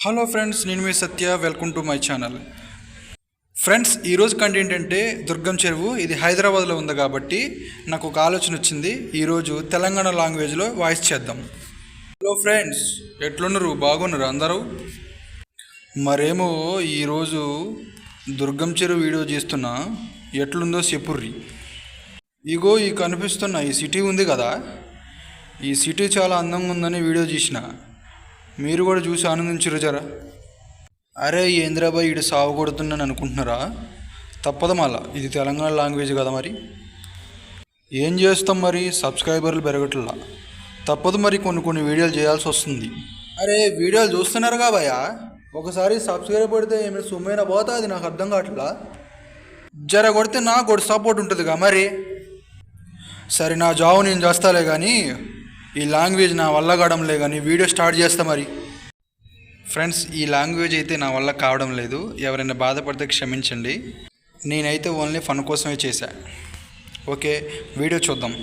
Hello friends, నేను మీ Satya. Welcome to my channel. Friends, ఈరోజు కంటెంట్ అంటే దుర్గం చెరువు. ఇది హైదరాబాద్లో ఉంది కాబట్టి నాకు ఒక ఆలోచన వచ్చింది. ఈరోజు తెలంగాణ లాంగ్వేజ్లో వాయిస్ చేద్దాం. హలో ఫ్రెండ్స్, ఎట్లున్నారు? బాగున్నారు అందరూ? మరేమో ఈరోజు దుర్గం చెరువు వీడియో చేస్తున్నా. ఎట్లుందో చెప్పుర్రి. ఇగో ఈ కనిపిస్తున్న ఈ సిటీ ఉంది కదా, ఈ సిటీ చాలా అందంగా ఉందని వీడియో చేసిన. మీరు కూడా చూసి ఆనందించరు జరా. అరే ఏంద్రాబాయ్ ఇటు సాగు కొడుతున్నాను అనుకుంటున్నారా? తప్పదు మళ్ళా, ఇది తెలంగాణ లాంగ్వేజ్ కదా. మరి ఏం చేస్తాం, మరి సబ్స్క్రైబర్లు పెరగట్లా. తప్పదు, మరి కొన్ని వీడియోలు చేయాల్సి వస్తుంది. అరే వీడియోలు చూస్తున్నారు కాబయ్యా, ఒకసారి సబ్స్క్రైబ్ పడితే ఏమైనా సుమైనా పోతా, అది నాకు అర్థం కావట్లా. జర కొడితే నాకు కూడా సపోర్ట్ ఉంటుందిగా. మరి సరే, నా జాబ్ నేను చేస్తాలే కానీ ఈ లాంగ్వేజ్ నా వల్ల కావడం లే. కానీ వీడియో స్టార్ట్ చేస్తా. మరి ఫ్రెండ్స్, ఈ లాంగ్వేజ్ అయితే నా వల్ల కావడం లేదు. ఎవరైనా బాధపడితే క్షమించండి. నేనైతే ఓన్లీ ఫన్ కోసమే చేశా. ఓకే, వీడియో చూద్దాం.